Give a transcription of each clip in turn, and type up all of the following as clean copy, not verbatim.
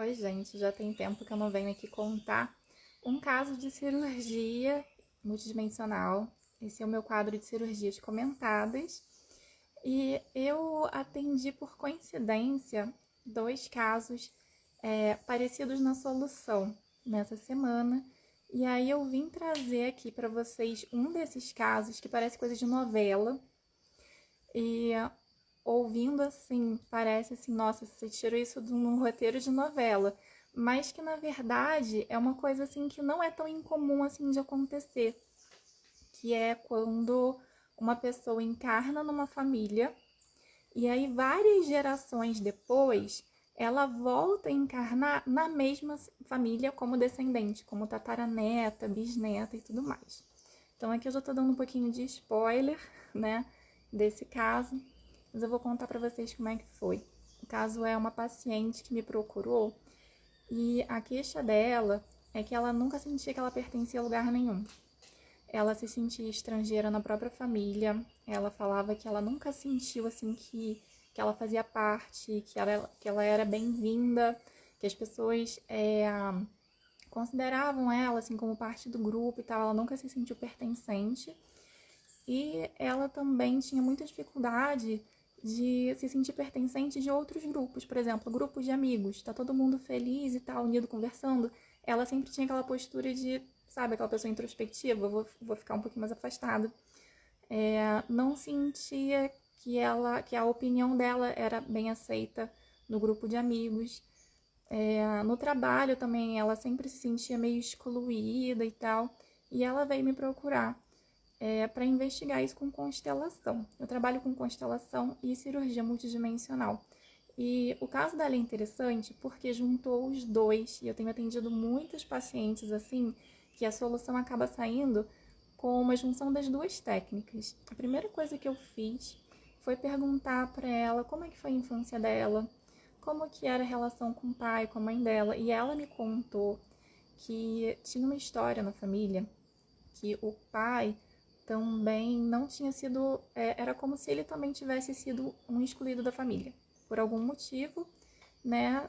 Oi, gente, já tem tempo que eu não venho aqui contar um caso de cirurgia multidimensional. Esse é o meu quadro de cirurgias comentadas. E eu atendi por coincidência dois casos parecidos na solução nessa semana. E aí eu vim trazer aqui para vocês um desses casos que parece coisa de novela. E ouvindo assim, parece assim, nossa, você tirou isso de um roteiro de novela, mas que na verdade é uma coisa assim que não é tão incomum assim de acontecer, que é quando uma pessoa encarna numa família e aí várias gerações depois ela volta a encarnar na mesma família como descendente, como tataraneta, bisneta e tudo mais. Então aqui eu já tô dando um pouquinho de spoiler, né, desse caso, mas eu vou contar para vocês como é que foi. O caso é uma paciente que me procurou e a queixa dela é que ela nunca sentia que ela pertencia a lugar nenhum. Ela se sentia estrangeira na própria família, ela falava que ela nunca sentiu assim que ela fazia parte, que ela era bem-vinda, que as pessoas consideravam ela assim como parte do grupo e tal, ela nunca se sentiu pertencente. E ela também tinha muita dificuldade de se sentir pertencente de outros grupos, por exemplo, grupos de amigos, tá todo mundo feliz e tal, unido, conversando. Ela sempre tinha aquela postura de, sabe, aquela pessoa introspectiva, vou ficar um pouquinho mais afastada. Não sentia que a opinião dela era bem aceita no grupo de amigos. No trabalho também ela sempre se sentia meio excluída e tal. E ela veio me procurar para investigar isso com constelação. Eu trabalho com constelação e cirurgia multidimensional. E o caso dela é interessante porque juntou os dois, e eu tenho atendido muitos pacientes assim, que a solução acaba saindo com uma junção das duas técnicas. A primeira coisa que eu fiz foi perguntar para ela como é que foi a infância dela, como que era a relação com o pai, com a mãe dela, e ela me contou que tinha uma história na família que o pai também não tinha sido, era como se ele também tivesse sido um excluído da família. Por algum motivo, né,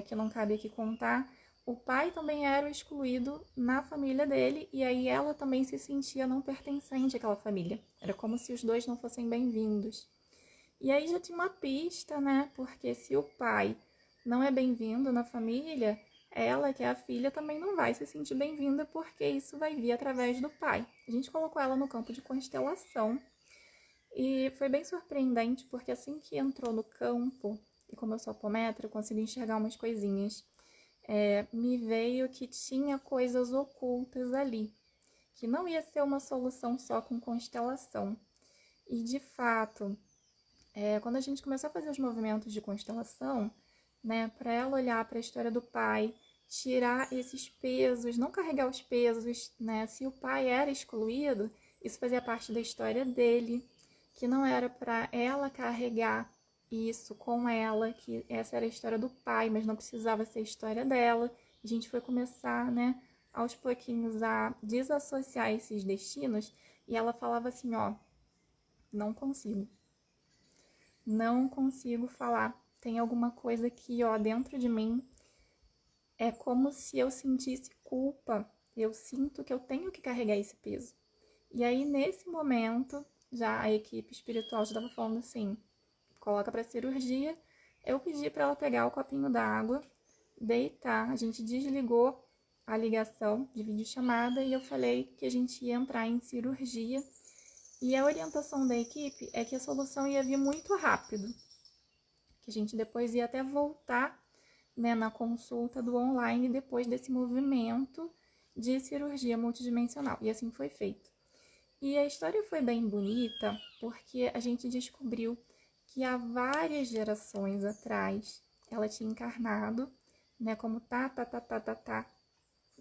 que não cabe aqui contar, o pai também era o excluído na família dele e aí ela também se sentia não pertencente àquela família. Era como se os dois não fossem bem-vindos. E aí já tinha uma pista, né, porque se o pai não é bem-vindo na família, ela, que é a filha, também não vai se sentir bem-vinda porque isso vai vir através do pai. A gente colocou ela no campo de constelação e foi bem surpreendente porque assim que entrou no campo, e como eu sou apometra, eu consigo enxergar umas coisinhas, me veio que tinha coisas ocultas ali, que não ia ser uma solução só com constelação. E de fato, quando a gente começou a fazer os movimentos de constelação, né, para ela olhar para a história do pai, tirar esses pesos, não carregar os pesos, né? Se o pai era excluído, isso fazia parte da história dele, que não era para ela carregar isso com ela, que essa era a história do pai, mas não precisava ser a história dela. A gente foi começar, né, aos pouquinhos a desassociar esses destinos, e ela falava assim, ó, não consigo. Não consigo falar. Tem alguma coisa aqui, ó, dentro de mim. É como se eu sentisse culpa. Eu sinto que eu tenho que carregar esse peso. E aí, nesse momento, já a equipe espiritual já estava falando assim, coloca para cirurgia. Eu pedi para ela pegar o copinho d'água, deitar. A gente desligou a ligação de videochamada e eu falei que a gente ia entrar em cirurgia. E a orientação da equipe é que a solução ia vir muito rápido, que a gente depois ia até voltar, né, na consulta do online depois desse movimento de cirurgia multidimensional. E assim foi feito. E a história foi bem bonita porque a gente descobriu que há várias gerações atrás ela tinha encarnado, né, como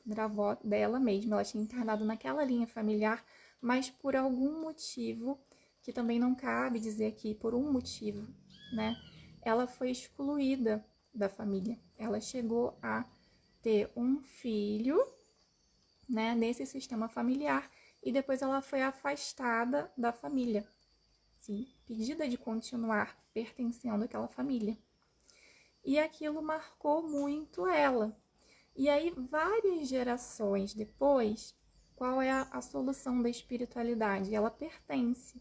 da avó dela mesma. Ela tinha encarnado naquela linha familiar, mas por algum motivo, que também não cabe dizer aqui, por um motivo, né, ela foi excluída da família. Ela chegou a ter um filho, né, nesse sistema familiar e depois ela foi afastada da família, sim, pedida de continuar pertencendo àquela família. e aquilo marcou muito ela. E aí, várias gerações depois, qual é a solução da espiritualidade? Ela pertence.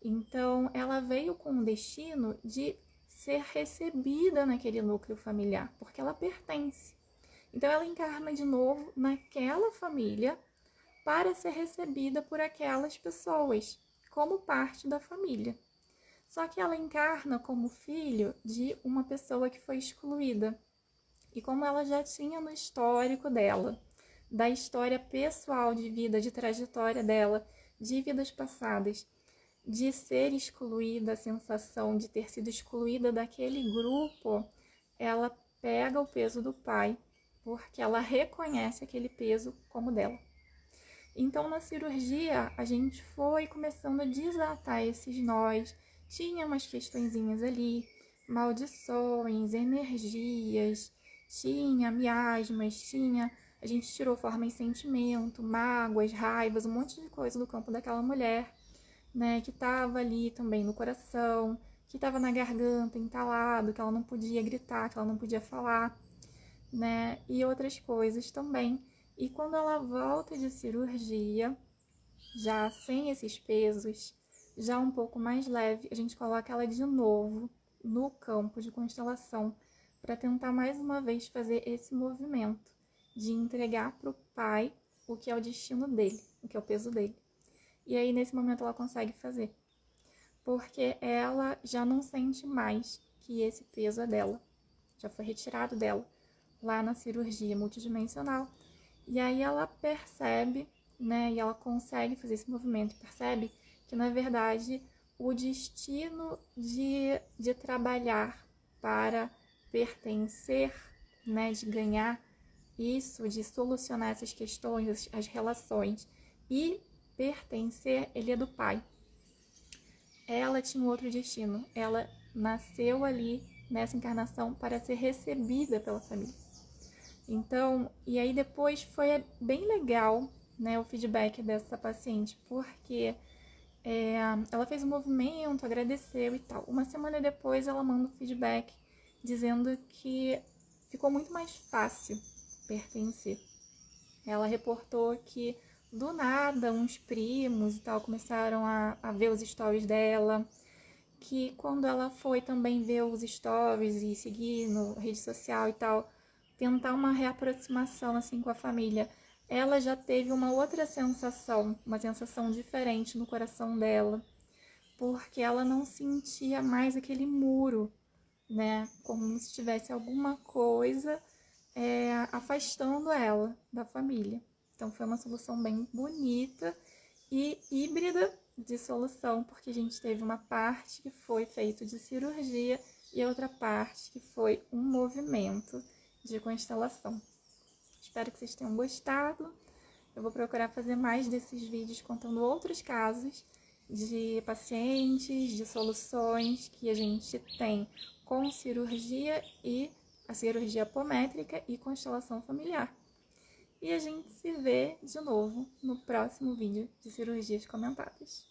Então, ela veio com o destino de ser recebida naquele núcleo familiar, porque ela pertence. Então, ela encarna de novo naquela família para ser recebida por aquelas pessoas, como parte da família. Só que ela encarna como filho de uma pessoa que foi excluída. E como ela já tinha no histórico dela, da história pessoal de vida, de trajetória dela, de vidas passadas, de ser excluída, a sensação de ter sido excluída daquele grupo, ela pega o peso do pai, porque ela reconhece aquele peso como dela. Então, na cirurgia, a gente foi começando a desatar esses nós. Tinha umas questõezinhas ali, maldições, energias, tinha miasmas, tinha... A gente tirou forma e sentimento, mágoas, raivas, um monte de coisa do campo daquela mulher, né? Que estava ali também no coração, que estava na garganta, entalado, que ela não podia gritar, que ela não podia falar, né? E outras coisas também. E quando ela volta de cirurgia, já sem esses pesos, já um pouco mais leve, a gente coloca ela de novo no campo de constelação para tentar mais uma vez fazer esse movimento de entregar para o pai o que é o destino dele, o que é o peso dele. E aí, nesse momento, ela consegue fazer, porque ela já não sente mais que esse peso é dela, já foi retirado dela lá na cirurgia multidimensional. E aí ela percebe, né, e ela consegue fazer esse movimento, percebe que, na verdade, o destino de trabalhar para pertencer, né, de ganhar isso, de solucionar essas questões, as relações, e pertencer, ele é do pai. Ela tinha um outro destino, ela nasceu ali nessa encarnação para ser recebida pela família. Então, e aí depois foi bem legal, né, o feedback dessa paciente, porque ela fez um movimento, agradeceu e tal. Uma semana depois ela manda um feedback dizendo que ficou muito mais fácil pertencer. Ela reportou que do nada uns primos e tal começaram a ver os stories dela, que quando ela foi também ver os stories e seguir no rede social e tal, tentar uma reaproximação assim com a família, ela já teve uma outra sensação, uma sensação diferente no coração dela, porque ela não sentia mais aquele muro, né? Como se tivesse alguma coisa afastando ela da família. Então foi uma solução bem bonita e híbrida de solução, porque a gente teve uma parte que foi feito de cirurgia e outra parte que foi um movimento de constelação. Espero que vocês tenham gostado. Eu vou procurar fazer mais desses vídeos contando outros casos de pacientes, de soluções que a gente tem com cirurgia e a cirurgia apométrica e constelação familiar. E a gente se vê de novo no próximo vídeo de cirurgias comentadas.